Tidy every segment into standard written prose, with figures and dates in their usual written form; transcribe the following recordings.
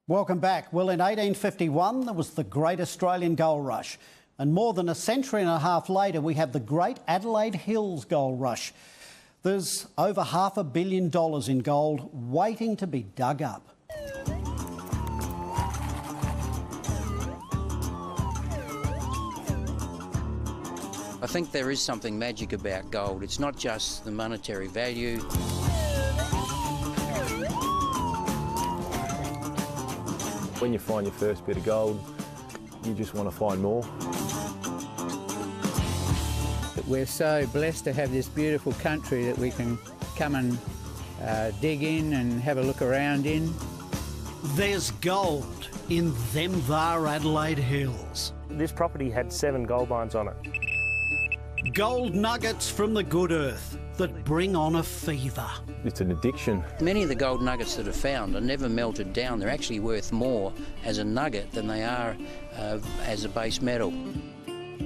Welcome back. Well, in 1851, there was the Great Australian Gold Rush. And more than a century and a half later, we have the Great Adelaide Hills Gold Rush. There's over $500 million in gold waiting to be dug up. I think there is something magic about gold. It's not just the monetary value. When you find your first bit of gold, you just want to find more. We're so blessed to have this beautiful country that we can come and dig in and have a look around in. There's gold in them thar Adelaide Hills. This property had 7 gold mines on it. Gold nuggets from the good earth that bring on a fever. It's an addiction. Many of the gold nuggets that are found are never melted down. They're actually worth more as a nugget than they are as a base metal.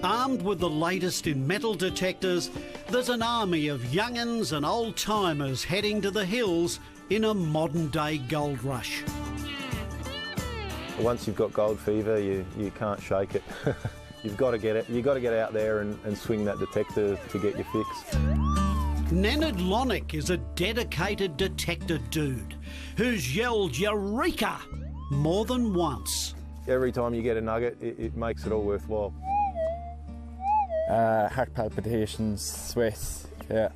Armed with the latest in metal detectors, there's an army of young'uns and old-timers heading to the hills in a modern-day gold rush. Once you've got gold fever, you can't shake it. You've got to get it. You've got to get out there and swing that detector to get your fix. Nenad Lonick is a dedicated detector dude who's yelled Eureka more than once. Every time you get a nugget, it makes it all worthwhile. Heart palpitations, sweat, yeah,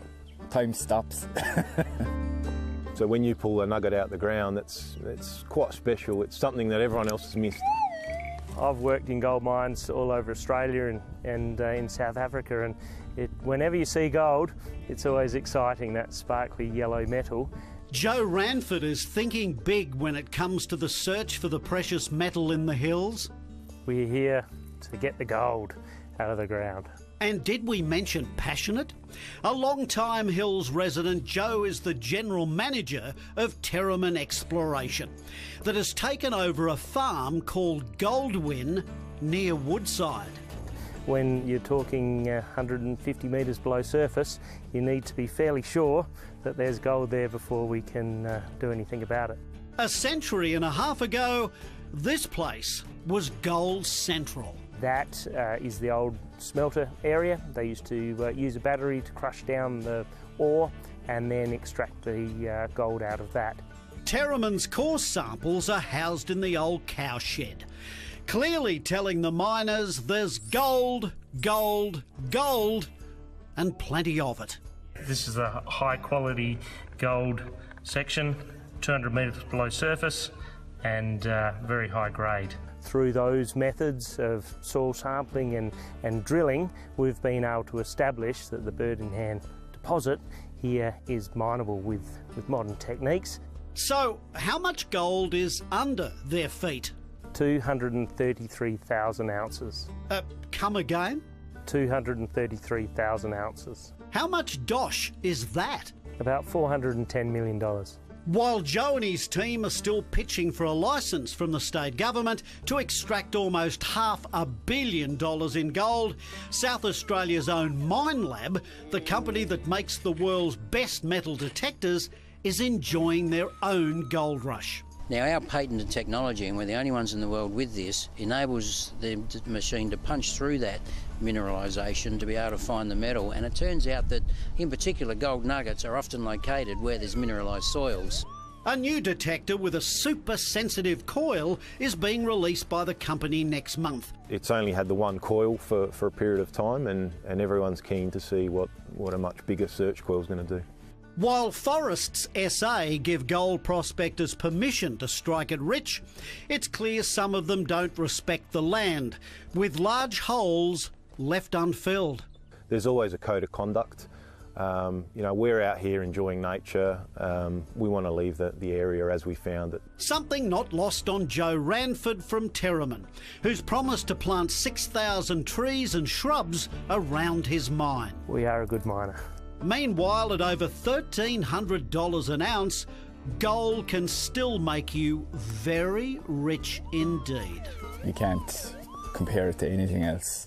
time stops. So when you pull a nugget out the ground, it's quite special. It's something that everyone else has missed. I've worked in gold mines all over Australia and in South Africa, and whenever you see gold, it's always exciting, that sparkly yellow metal. Joe Ranford is thinking big when it comes to the search for the precious metal in the hills. We're here to get the gold out of the ground. And did we mention passionate? A long-time Hills resident, Joe is the general manager of Terramin Exploration that has taken over a farm called Goldwyn near Woodside. When you're talking 150 metres below surface, you need to be fairly sure that there's gold there before we can do anything about it. A century and a half ago, this place was gold central. That is the old smelter area. They used to use a battery to crush down the ore and then extract the gold out of that. Terramin's core samples are housed in the old cow shed, clearly telling the miners there's gold, gold, gold, and plenty of it. This is a high quality gold section, 200 metres below surface and very high grade. Through those methods of soil sampling and drilling, we've been able to establish that the bird-in-hand deposit here is mineable with modern techniques. So, how much gold is under their feet? 233,000 ounces. Come again? 233,000 ounces. How much dosh is that? About $410 million. While Joe and his team are still pitching for a licence from the state government to extract almost $500 million in gold, South Australia's own Minelab, the company that makes the world's best metal detectors, is enjoying their own gold rush. Now, our patented technology, and we're the only ones in the world with this, enables the machine to punch through that mineralisation to be able to find the metal. And it turns out that, in particular, gold nuggets are often located where there's mineralised soils. A new detector with a super sensitive coil is being released by the company next month. It's only had the one coil for a period of time, and everyone's keen to see what a much bigger search coil is going to do. While Forests SA give gold prospectors permission to strike it rich, it's clear some of them don't respect the land, with large holes left unfilled. There's always a code of conduct. We're out here enjoying nature. We want to leave the area as we found it. Something not lost on Joe Ranford from Terramin, who's promised to plant 6,000 trees and shrubs around his mine. We are a good miner. Meanwhile, at over $1,300 an ounce, gold can still make you very rich indeed. You can't compare it to anything else.